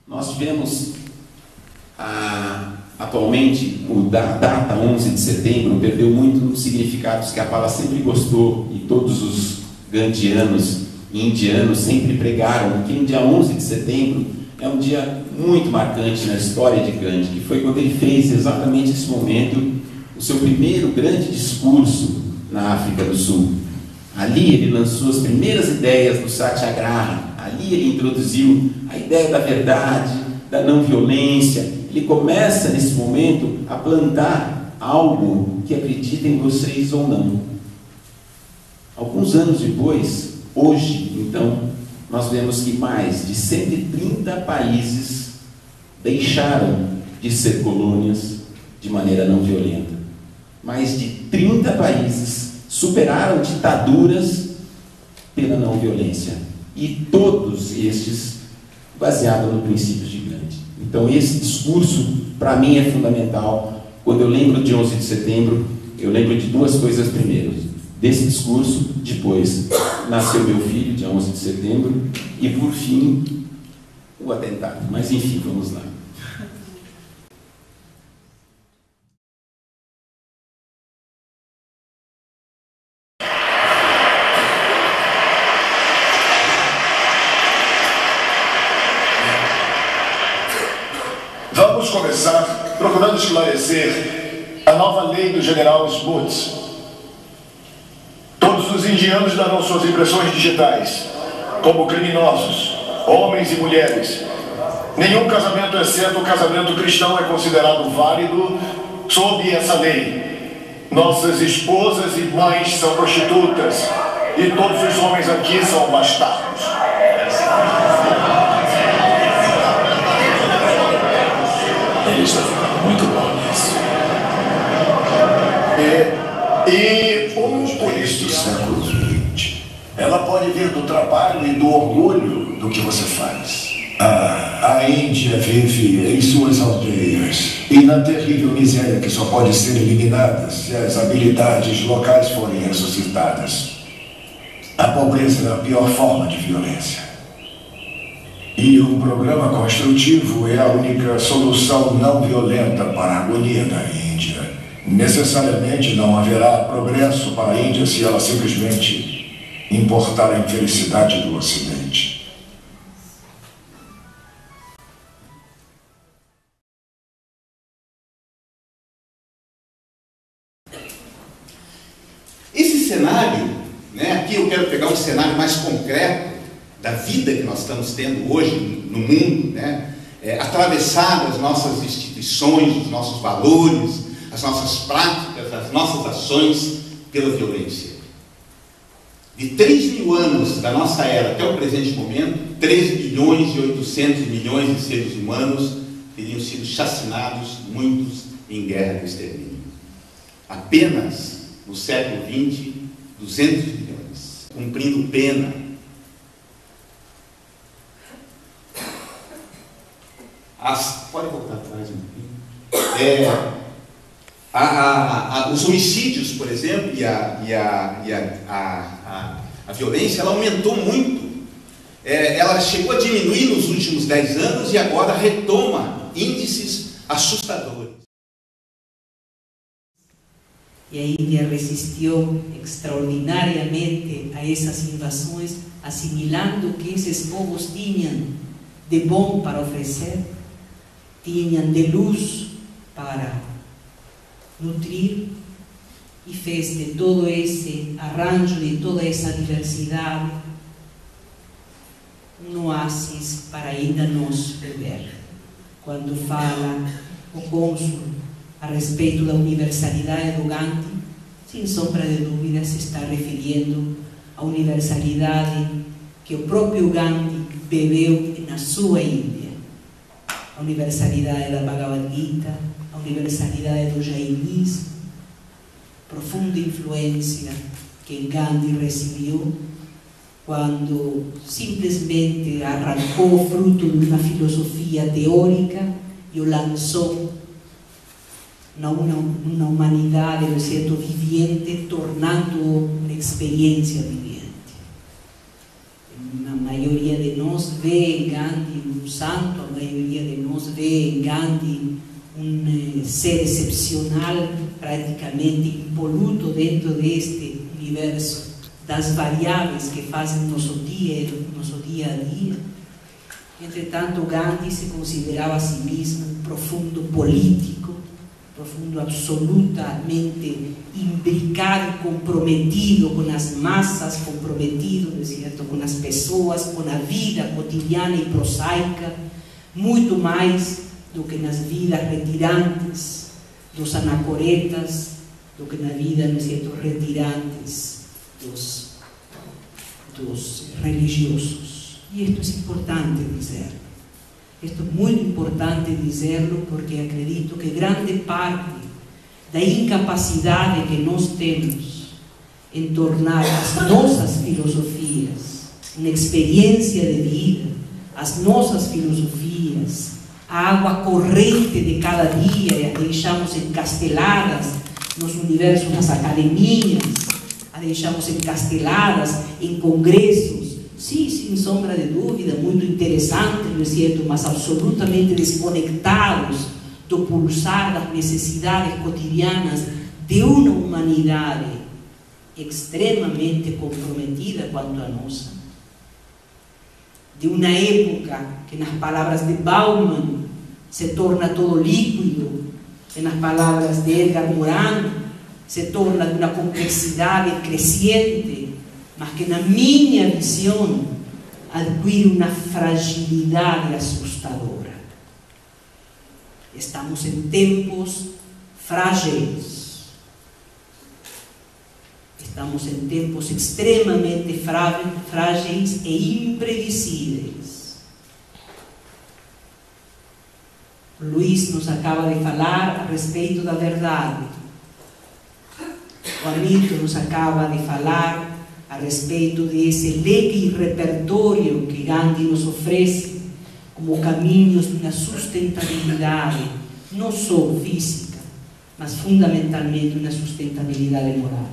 Nós tivemos, atualmente, a data 11 de setembro perdeu muitos significados que a Pala sempre gostou, e todos os gandianos e indianos sempre pregaram que o dia 11 de setembro é um dia muito marcante na história de Gandhi, que foi quando ele fez exatamente esse momento o seu primeiro grande discurso na África do Sul. Ali ele lançou as primeiras ideias do Satyagraha, ali ele introduziu a ideia da verdade, da não violência. Ele começa nesse momento a plantar algo que acreditem vocês ou não. Alguns anos depois, hoje, então, nós vemos que mais de 130 países deixaram de ser colônias de maneira não violenta. Mais de 30 países superaram ditaduras pela não violência. E todos estes baseados no princípio de Gandhi. Então esse discurso, para mim, é fundamental. Quando eu lembro de 11 de setembro, eu lembro de duas coisas primeiro. Desse discurso, depois nasceu meu filho, dia 11 de setembro, e por fim, o atentado. Mas enfim, vamos lá. Vamos começar procurando esclarecer a nova lei do general Smuts. Todos os indianos darão suas impressões digitais, como criminosos, homens e mulheres. Nenhum casamento, exceto o casamento cristão, é considerado válido sob essa lei. Nossas esposas e mães são prostitutas, e todos os homens aqui são bastardos. Ele está ficando muito bom nisso. Por isso do século XX, ela pode vir do trabalho e do orgulho do que você faz. A Índia vive em suas aldeias e na terrível miséria que só pode ser eliminada se as habilidades locais forem ressuscitadas. A pobreza é a pior forma de violência. E um programa construtivo é a única solução não violenta para a agonia da Índia. Necessariamente não haverá progresso para a Índia se ela simplesmente importar a infelicidade do Ocidente. Esse cenário, aqui eu quero pegar um cenário mais concreto da vida que nós estamos tendo hoje no mundo, atravessar as nossas instituições, os nossos valores, as nossas práticas, as nossas ações pela violência. De 3.000 anos da nossa era até o presente momento, 3.800.000.000 de seres humanos teriam sido chacinados, muitos em guerra de extermínio. Apenas no século XX, 200 milhões, cumprindo pena. Pode voltar atrás um pouquinho. Os homicídios, por exemplo, e a violência, ela aumentou muito. Ela chegou a diminuir nos últimos 10 anos e agora retoma índices assustadores. E a Índia resistiu extraordinariamente a essas invasões, assimilando que esses povos tinham de bom para oferecer, tinham de luz para nutrir, e fez de todo esse arranjo, de toda essa diversidade, um oásis para ainda nos beber. Quando fala o cônsul a respeito da universalidade do Gandhi, sem sombra de dúvida se está referindo à universalidade que o próprio Gandhi bebeu na sua Índia. A universalidade da Bhagavad Gita, a universalidade do jainismo, profunda influência que Gandhi recebeu quando simplesmente arrancou o fruto de uma filosofia teórica e o lançou numa humanidade, no certo, viviente, tornando-o uma experiência viviente. A maioria de nós vê em Gandhi um um santo, a maioria de nós vê em Gandhi um ser excepcional, praticamente impoluto dentro deste universo das variáveis que fazem nosso dia a dia. Entretanto, Gandhi se considerava a si mesmo um profundo político, profundo absolutamente imbricado e comprometido com as massas, comprometido, não é certo, com as pessoas, com a vida cotidiana e prosaica, muito mais do que nas vidas retirantes dos anacoretas, do que na vida, não é certo, retirantes dos religiosos. E isto é importante dizer. Isto é muito importante dizê-lo, porque acredito que grande parte da incapacidade que nós temos em tornar as nossas filosofias uma experiência de vida, as nossas filosofias, a água corrente de cada dia, e as deixamos encasteladas nos universos das academias, as deixamos encasteladas em congressos, sim, sem sombra de dúvida, muito interessante, não é certo, mas absolutamente desconectados do pulsar das necessidades cotidianas de uma humanidade extremamente comprometida quanto a nossa. De uma época que, nas palavras de Bauman, se torna todo líquido, e nas palavras de Edgar Morin, se torna de uma complexidade crescente, mas que, na minha visão, adquire uma fragilidade assustadora. Estamos em tempos frágeis. Estamos em tempos extremamente frágeis e imprevisíveis. Luís nos acaba de falar a respeito da verdade. O Hamilton nos acaba de falar a respeito desse leque e repertório que Gandhi nos oferece como caminhos de uma sustentabilidade, não só física, mas fundamentalmente uma sustentabilidade moral.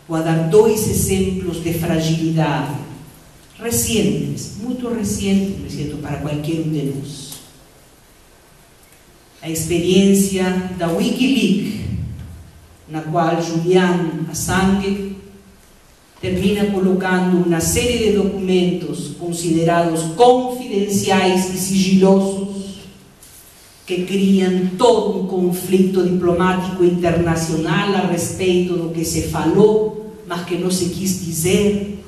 Vou dar dois exemplos de fragilidade, recentes, muito recentes, por exemplo, para qualquer um de nós. A experiência da Wikileaks, na qual Julian Assange termina colocando uma série de documentos considerados confidenciais e sigilosos que criam todo um conflito diplomático internacional a respeito do que se falou, mas que não se quis dizer,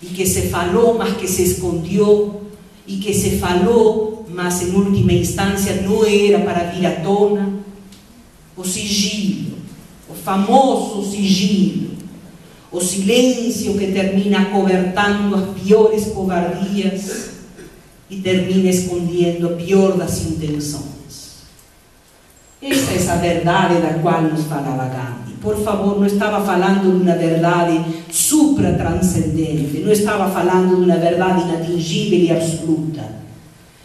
e que se falou, mas que se escondeu, e que se falou, mas em última instância não era para vir à tona. O sigilo, o famoso sigilo, o silêncio que termina acobertando as piores covardias e termina escondendo a pior das intenções. Essa é a verdade da qual nos falava Gandhi. Por favor, não estava falando de uma verdade supratranscendente, não estava falando de uma verdade inatingível e absoluta.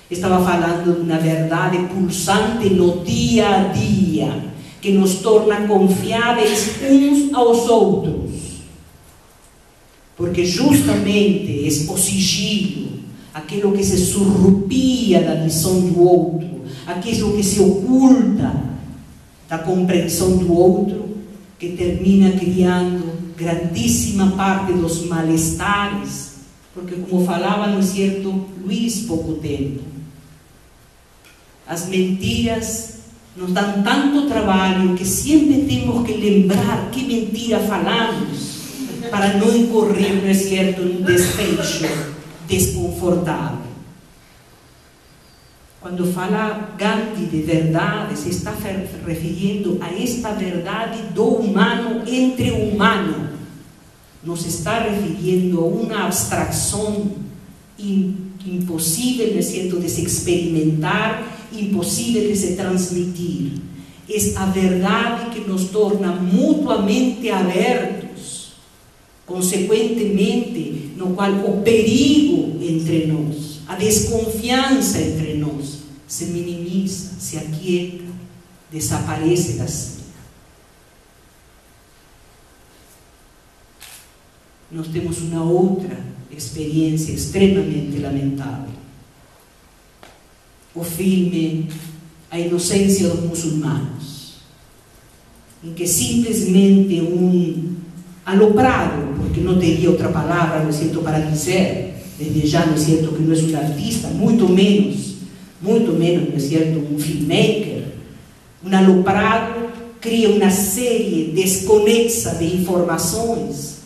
Estava falando de uma verdade pulsante no dia a dia, que nos torna confiáveis uns aos outros. Porque justamente o sigilo, aquilo que se surrupia da visão do outro, aquilo que se oculta da compreensão do outro, que termina criando grandíssima parte dos malestares, porque, como falava, no certo, Luís, pouco tempo, as mentiras nos dão tanto trabalho que sempre temos que lembrar que mentira falamos, para não incorrer, não é certo, num desfecho desconfortável. Quando fala Gandhi de verdade, se está referindo a esta verdade do humano entre o humano. Não se está referindo a uma abstração impossível, no sentido de se experimentar, impossível de se transmitir. É a verdade que nos torna mutuamente abertos, consequentemente, no qual o perigo entre nós, a desconfiança entre nós, se minimiza, se aquieta, desaparece da cena. Nós temos uma outra experiência extremamente lamentável. o filme A Inocência dos Muçulmanos, em que simplesmente um aloprado, porque não teria outra palavra, não é certo, para dizer, desde já, não é certo, que não é um artista, muito menos, não é certo, um filmmaker, um aloprado cria uma série desconexa de informações,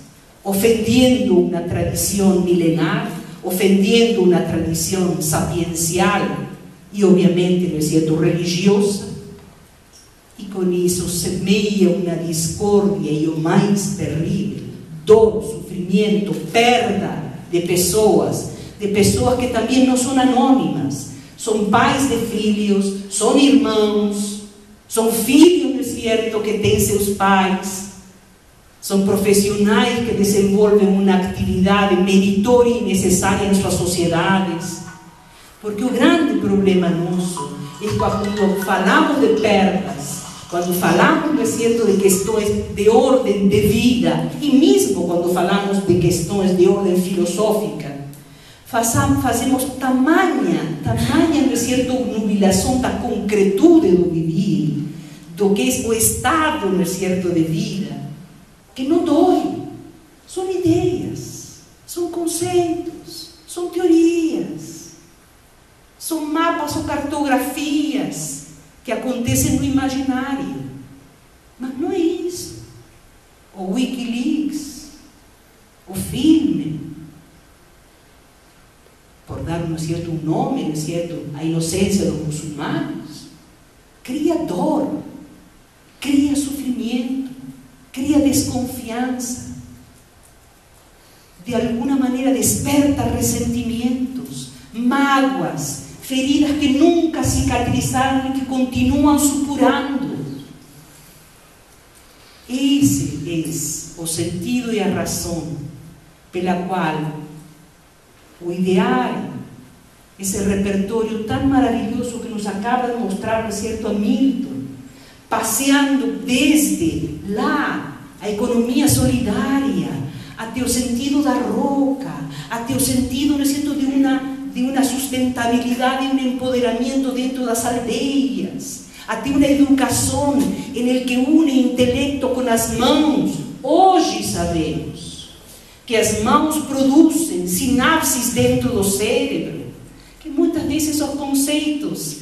ofendendo uma tradição milenar, ofendendo uma tradição sapiencial e, obviamente, não é certo, religiosa, e com isso semeia uma discórdia e o mais terrível, dor, sofrimento, perda de pessoas que também não são anônimas, são pais de filhos, são irmãos, são filhos, não é certo, que têm seus pais, são profissionais que desenvolvem uma atividade meritória e necessária em suas sociedades. Porque o grande problema nosso é que quando falamos de perdas, quando falamos, não é certo, de questões de ordem de vida, e mesmo quando falamos de questões de ordem filosófica, fazemos tamanha, não é certo, nubilação da concretude do viver, do que é o estado, não é certo, de vida, que não dói. São ideias, são conceitos, são teorias, são mapas ou cartografias que acontecem no imaginário. Mas não é isso. O Wikileaks, o filme, por dar, não é certo, um nome, não é certo, A Inocência dos Muçulmanos, cria dor, cria sofrimento, cria desconfiança, de alguma maneira desperta ressentimentos, mágoas, feridas que nunca cicatrizaram e que continuam supurando. Esse é o sentido e a razão pela qual o ideário, esse repertório tão maravilhoso que nos acaba de mostrar, não é certo, Hamilton, passeando desde lá a economia solidária, até o sentido da roca, até o sentido, não é certo, de uma sustentabilidade e um empoderamento dentro das aldeias, até uma educação em que une intelecto com as mãos. Hoje sabemos que as mãos produzem sinapses dentro do cérebro, que muitas vezes os conceitos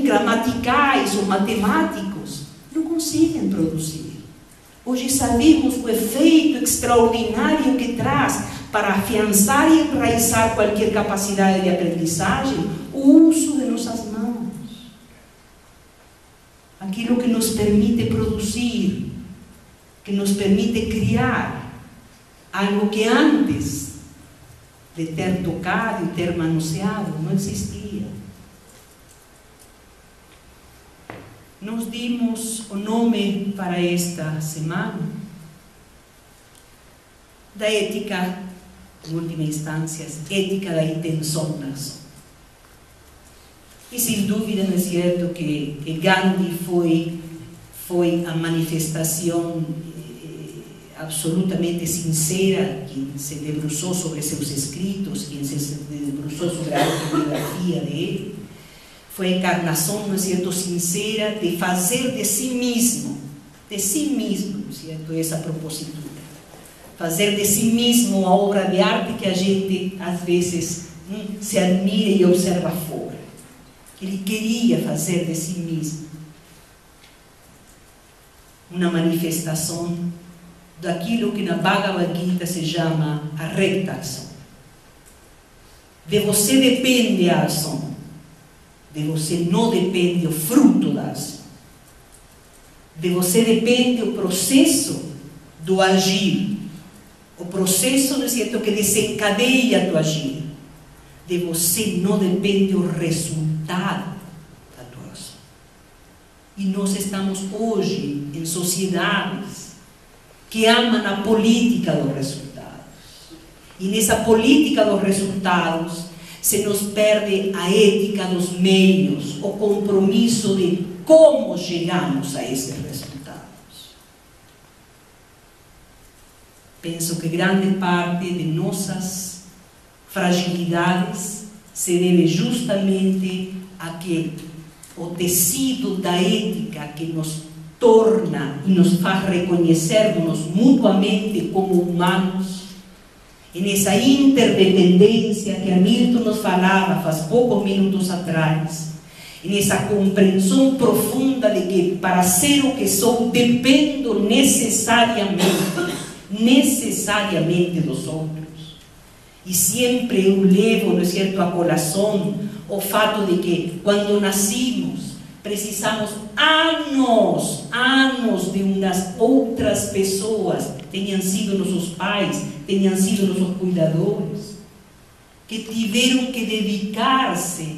gramaticais ou matemáticos não conseguem produzir. Hoje sabemos o efeito extraordinário que traz para afiançar e enraizar qualquer capacidade de aprendizagem, o uso de nossas mãos. Aquilo que nos permite produzir, que nos permite criar algo que antes de ter tocado e ter manuseado não existia. Nós dimos o nome para esta semana da ética, em última instância, ética da intenção da ação. E sem dúvida, não é certo, que Gandhi foi a manifestação absolutamente sincera, quem se debruçou sobre seus escritos, quem se debruçou sobre a autobiografia dele, foi a encarnação, não é certo, sincera de fazer de si mesmo, não é certo, essa propositura. Fazer de si mesmo a obra de arte que a gente, às vezes, se admira e observa fora. Ele queria fazer de si mesmo uma manifestação daquilo que na Bhagavad Gita se chama a recta ação. De você depende a ação, de você não depende o fruto da ação. De você depende o processo do agir, o processo, não é certo, que desencadeia o agir. De você não depende o resultado da tua ação. E nós estamos hoje em sociedades que amam a política dos resultados. E nessa política dos resultados se nos perde a ética dos meios, o compromisso de como chegamos a esses resultados. Penso que grande parte de nossas fragilidades se deve justamente a que o tecido da ética que nos torna e nos faz reconhecermos mutuamente como humanos, nessa interdependência que Hamilton nos falava faz poucos minutos atrás, nessa compreensão profunda de que para ser o que sou dependo necessariamente dos outros. E sempre eu levo, não é certo, a colação o fato de que quando nascimos precisamos anos de umas outras pessoas, tenham sido nossos pais, tenham sido nossos cuidadores, que tiveram que dedicar-se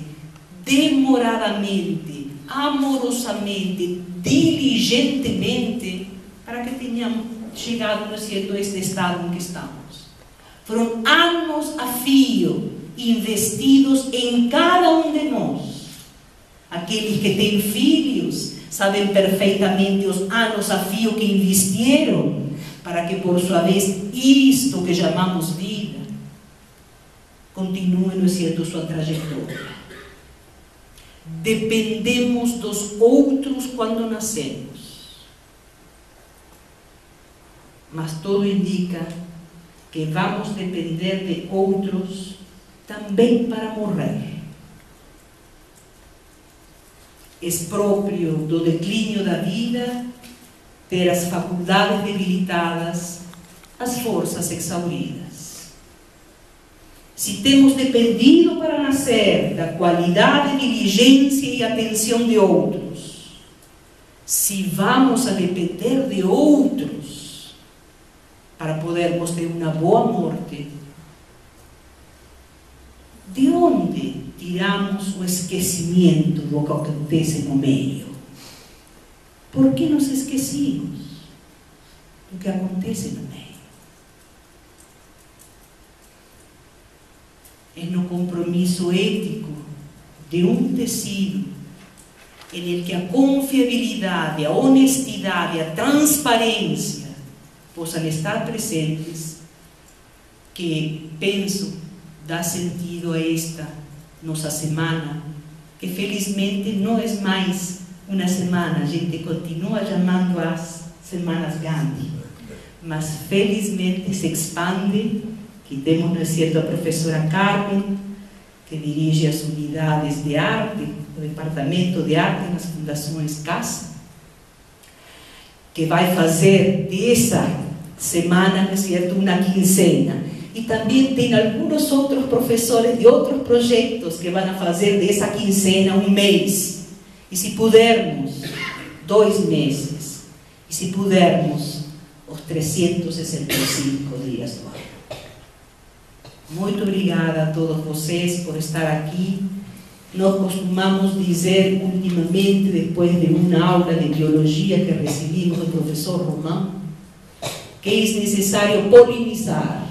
demoradamente, amorosamente, diligentemente, para que tenhamos chegado, não é certo, a este estado em que estamos. Foram anos a fio investidos em cada um de nós. Aqueles que têm filhos sabem perfeitamente os anos a fio que investiram para que, por sua vez, isto que chamamos vida continue, não é certo, sua trajetória. Dependemos dos outros quando nascemos, mas tudo indica que vamos depender de outros também para morrer. É próprio do declínio da vida ter as faculdades debilitadas, as forças exauridas. Se temos dependido para nascer da qualidade, diligência e atenção de outros, se vamos a depender de outros para podermos ter uma boa morte, de onde tiramos o esquecimento do que acontece no meio? Por que nos esquecemos do que acontece no meio? É no compromisso ético de um tecido em que a confiabilidade, a honestidade, a transparência possam estar presentes, que penso dá sentido a esta nossa semana, que felizmente não é mais uma semana, a gente continua chamando as Semanas Gandhi, mas felizmente se expande, que temos, não é certo, a professora Carmen, que dirige as unidades de arte, o departamento de arte nas fundações CASA, que vai fazer dessa semana, não é certo, uma quinzena. E também tem alguns outros professores de outros projetos que vão fazer dessa quinzena um mês. E se pudermos, 2 meses. E se pudermos, os 365 dias do ano. Muito obrigada a todos vocês por estar aqui. Nós costumamos dizer, ultimamente, depois de uma aula de biologia que recebimos do professor Romão, que é necessário polinizar.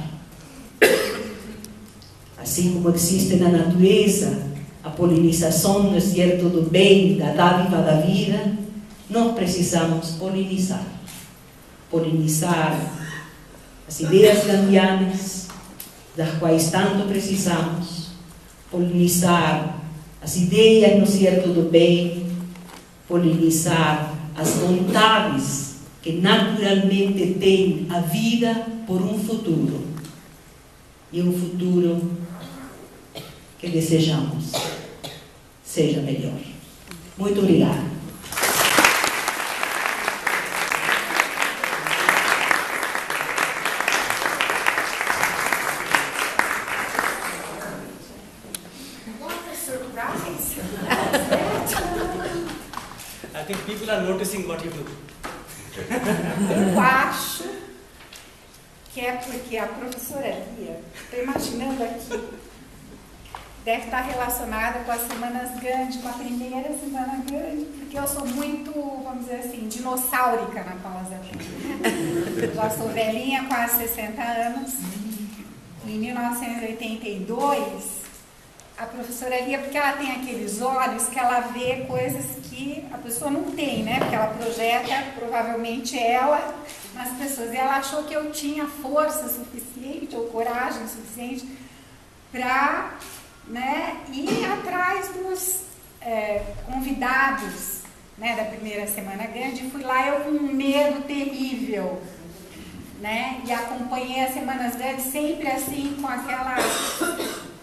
Assim como existe na natureza a polinização, não é certo, do bem, da dádiva da vida, nós precisamos polinizar. Polinizar as ideias gandhianas, das quais tanto precisamos, polinizar as ideias, não é certo, do bem, polinizar as vontades que naturalmente tem a vida por um futuro. E um futuro que desejamos seja melhor. Muito obrigada. I think people are noticing what you do. Eu acho que é porque a professora Lia, estou imaginando aqui, deve estar relacionada com as Semanas Gandhi, com a primeira Semana Gandhi, porque eu sou muito, vamos dizer assim, dinossáurica na pausa. Eu já sou velhinha, quase 60 anos. Em 1982, a professora Lia, porque ela tem aqueles olhos que ela vê coisas que a pessoa não tem, né? Porque ela projeta, provavelmente, ela nas pessoas. E ela achou que eu tinha força suficiente ou coragem suficiente para né, e atrás dos convidados, né, da primeira Semana Gandhi. Fui lá eu com um medo terrível, né, e acompanhei as Semanas Gandhi sempre assim, com aquela,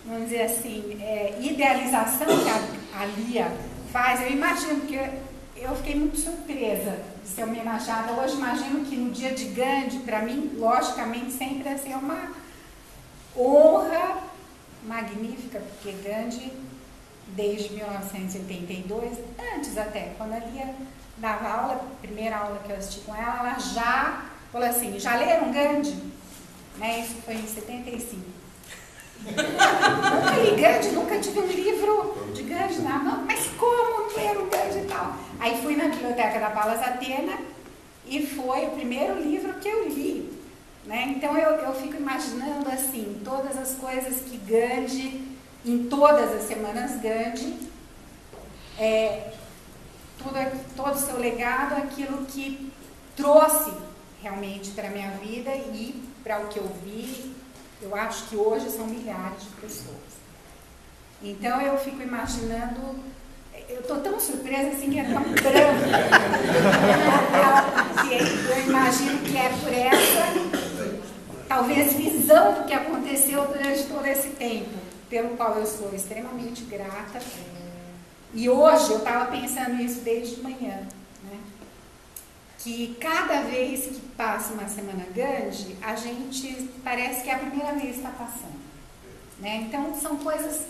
vamos dizer assim, idealização que a Lia faz. Eu imagino que eu fiquei muito surpresa de ser homenageada. Hoje imagino que no dia de Gandhi, para mim, logicamente, sempre ia ser uma honra magnífica, porque Gandhi, desde 1982, antes até, quando a Lia dava aula, a primeira aula que eu assisti com ela, ela já falou assim, já leram Gandhi? Né? Isso foi em 75. Nunca li Gandhi, nunca tive um livro de Gandhi na mão, mas como não leram Gandhi e tal? Aí fui na biblioteca da Palas Atena e foi o primeiro livro que eu li, né? Então eu fico imaginando assim, todas as coisas que Gandhi, em todas as Semanas Gandhi, todo o seu legado, aquilo que trouxe realmente para a minha vida e para o que eu vi. Eu acho que hoje são milhares de pessoas. Então eu fico imaginando, eu estou tão surpresa assim que é tão branco. Eu imagino que é por essa, talvez, visão do que aconteceu durante todo esse tempo, pelo qual eu sou extremamente grata. E hoje eu estava pensando nisso desde manhã, né? Que cada vez que passa uma Semana Gandhi, a gente parece que é a primeira vez que está passando, né? Então são coisas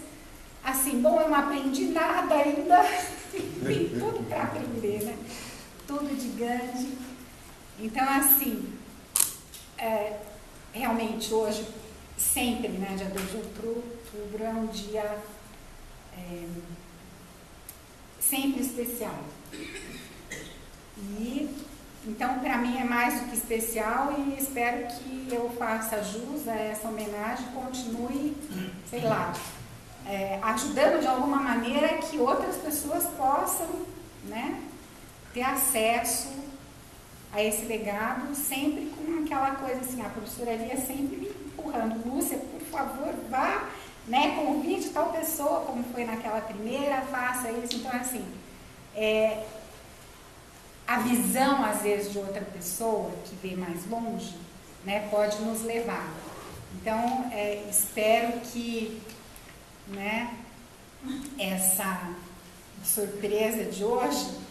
assim, bom, eu não aprendi nada ainda, tem tudo para aprender, né? Tudo de Gandhi. Então assim, realmente hoje, sempre, né, dia 2 de outubro é um dia sempre especial. E então, para mim é mais do que especial e espero que eu faça jus a essa homenagem e continue, sei lá, ajudando de alguma maneira que outras pessoas possam, né, ter acesso a esse legado, sempre com aquela coisa assim, a professora Lia sempre me empurrando, Lúcia, por favor, vá, né, convide tal pessoa, como foi naquela primeira, faça isso. Então, assim, a visão, às vezes, de outra pessoa que vê mais longe, né, pode nos levar. Então, espero que, né, essa surpresa de hoje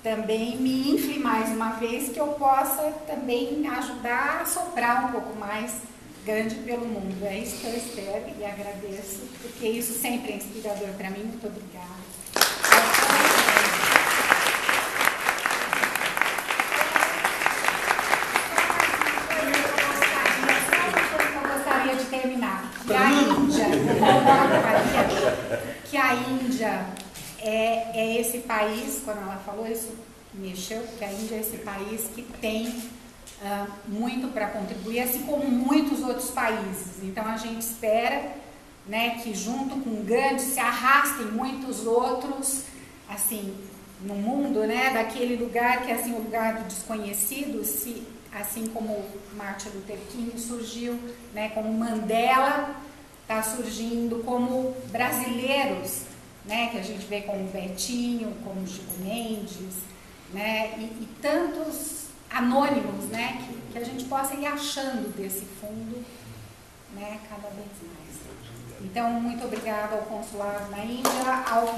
também me infle mais uma vez, que eu possa também ajudar a soprar um pouco mais Gandhi pelo mundo. É isso que eu espero e agradeço, porque isso sempre é inspirador para mim. Muito obrigada. Terminar. Que a Índia, que a Índia é esse país, quando ela falou isso, mexeu, porque a Índia é esse país que tem muito para contribuir, assim como muitos outros países. Então a gente espera, né, que junto com Gandhi se arrastem muitos outros, assim, no mundo, né, daquele lugar que é assim, o lugar do desconhecido, assim como Martin Luther King surgiu, né, como Mandela está surgindo, como brasileiros, né, que a gente vê como Betinho, como Chico Mendes, né, e tantos anônimos, né, que a gente possa ir achando desse fundo, né, cada vez mais. Então, muito obrigada ao consulado na Índia, ao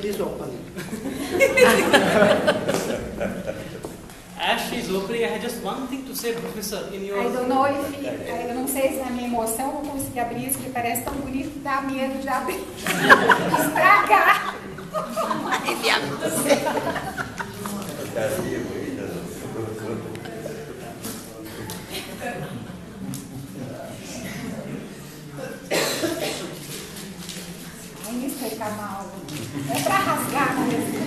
Please open. As she is opening, I have just one thing to say, Professor, in your... I don't know if eu não sei se na minha emoção eu não consegui abrir isso, porque parece tão bonito que dá medo de abrir. Estragar. Ai, Mr. Kamal. É pra rasgar mesmo.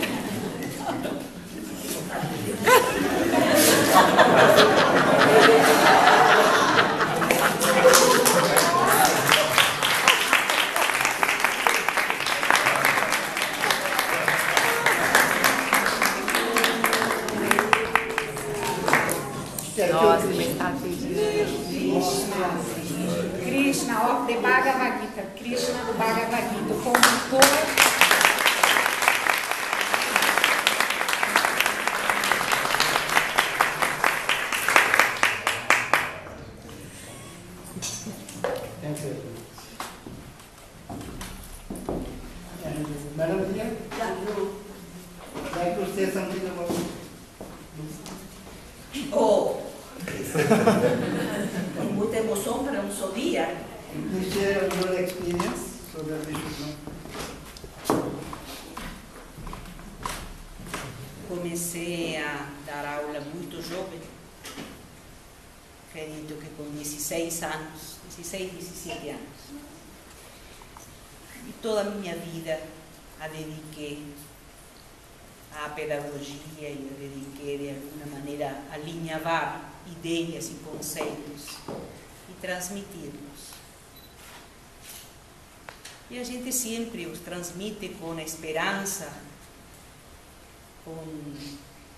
nós me está pedindo. Krishna, of the Bhagavad Gita, Krishna do Bhagavad Gita, o condutor. Madam Dear, like to say something about Oh, con mucha emoción, pero no sabía. please share your experience so that we should know. Comecei a dar aula muito jovem, acredito que com 16 anos, 16, 17 anos. E toda a minha vida a dediquei à pedagogia e a dediquei de alguma maneira a alinhavar ideias e conceitos e transmiti-los. E a gente sempre os transmite com esperança, com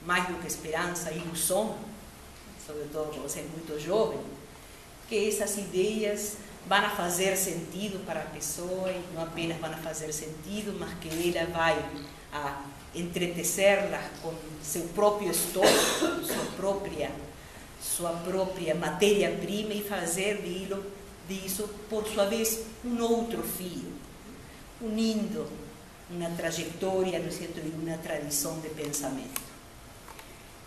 mais do que esperança, ilusão, sobretudo quando você é muito jovem, que essas ideias vão a fazer sentido para a pessoa e não apenas vão a fazer sentido, mas que ela vai a entretecê-la com seu próprio estômago, sua própria matéria-prima e fazer disso, por sua vez, um outro fio, unindo uma trajetória, não é certo, e uma tradição de pensamento.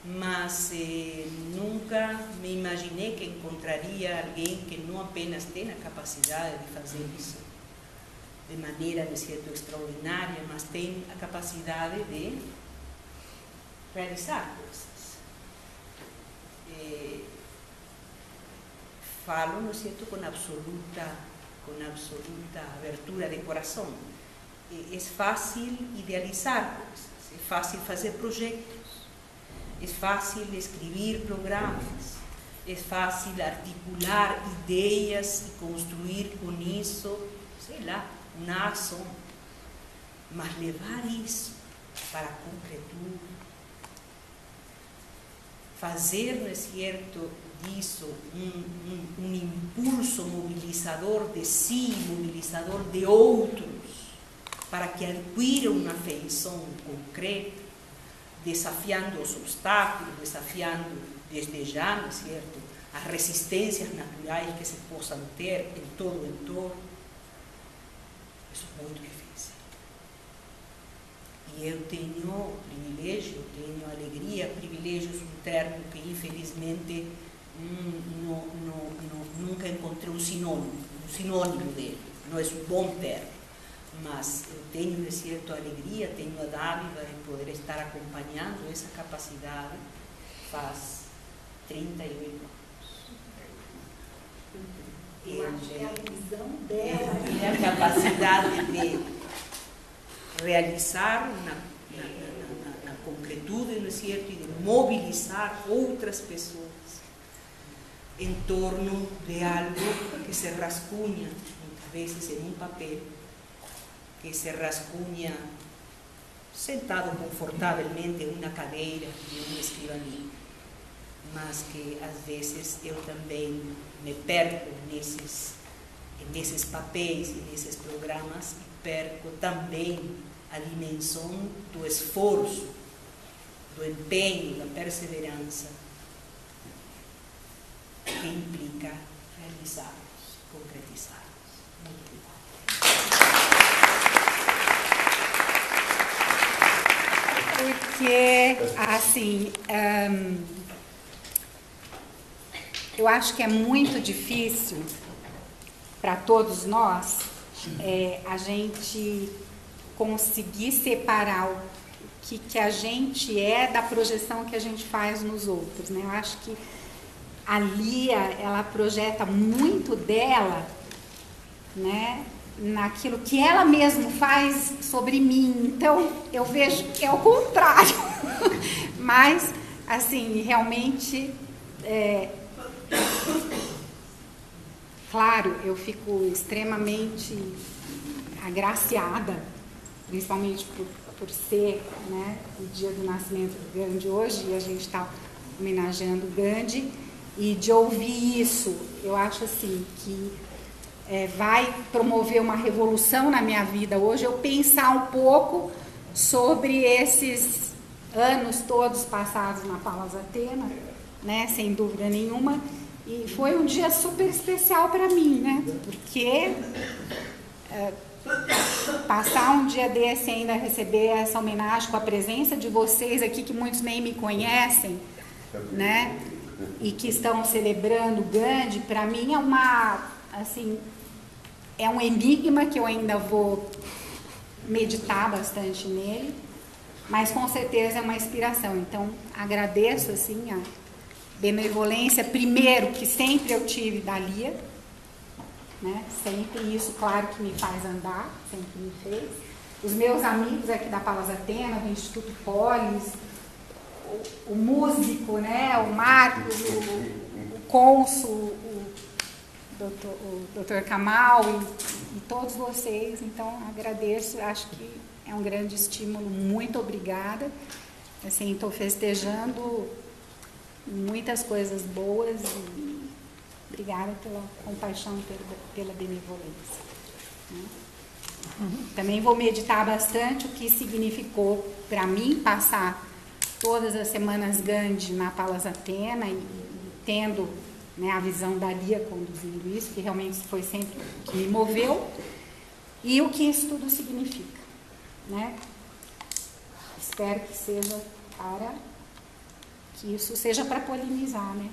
Mas nunca me imaginei que encontraria alguém que não apenas tem a capacidade de fazer isso de maneira, não é certo, extraordinária, mas tem a capacidade de realizar coisas. Falo, não é certo, com absoluta abertura de coração. É fácil idealizar coisas, é fácil fazer projetos, é fácil escrever programas, é fácil articular ideias e construir com isso, sei lá, uma ação. Mas levar isso para a concretude, fazer, não é certo, disso um impulso mobilizador de si, mobilizador de outros, para que adquiram uma feição concreta, desafiando os obstáculos, desafiando desde já, não é certo, as resistências naturais que se possam ter em todo o entorno. Isso é muito difícil. E eu tenho privilégio, tenho alegria, privilégios um termo que infelizmente nunca encontrei um sinônimo dele, não é um bom termo. Mas eu tenho, de certo, a alegria, tenho a dádiva de poder estar acompanhando essa capacidade faz 38 anos. Eu acho que é a visão dela. E a capacidade de realizar na concretude, não é certo, e de mobilizar outras pessoas em torno de algo que se rascunha, muitas vezes em um papel, que se rascunha sentado confortavelmente em uma cadeira e uma escrivaninha, mas que às vezes eu também me perco nesses papéis e nesses programas e perco também a dimensão do esforço, do empenho, da perseverança que implica realizá-los, concretizá-los. Muito obrigada. Porque, assim, eu acho que é muito difícil para todos nós a gente conseguir separar o que a gente é da projeção que a gente faz nos outros, né? Eu acho que a Lia, ela projeta muito dela, né, naquilo que ela mesma faz sobre mim. Então, eu vejo que é o contrário. Mas, assim, realmente, claro, eu fico extremamente agraciada, principalmente por ser, né, o dia do nascimento do Gandhi hoje, e a gente está homenageando o Gandhi, E de ouvir isso, eu acho assim que vai promover uma revolução na minha vida hoje, eu pensar um pouco sobre esses anos todos passados na Palas Athena, né, sem dúvida nenhuma, e foi um dia super especial para mim, né, porque passar um dia desse e ainda receber essa homenagem com a presença de vocês aqui, que muitos nem me conhecem, né, e que estão celebrando Gandhi, para mim é é um enigma que eu ainda vou meditar bastante nele, mas com certeza é uma inspiração. Então, agradeço assim a benevolência, primeiro, que sempre eu tive da Lia, né? Sempre isso, claro, que me faz andar, sempre me fez. Os meus amigos aqui da Palas Athena, do Instituto Polis, o músico, né? O Marcos, o cônsul, o Dr. Kamal e todos vocês. Então, agradeço, acho que é um grande estímulo. Muito obrigada. Assim, estou festejando muitas coisas boas e obrigada pela compaixão e pela benevolência. Também vou meditar bastante o que significou para mim passar todas as semanas Gandhi na Palas Athena e tendo, né, a visão da Lia conduzindo isso, que realmente foi sempre o que me moveu, e o que isso tudo significa, né? Espero que seja que isso seja para polinizar, né?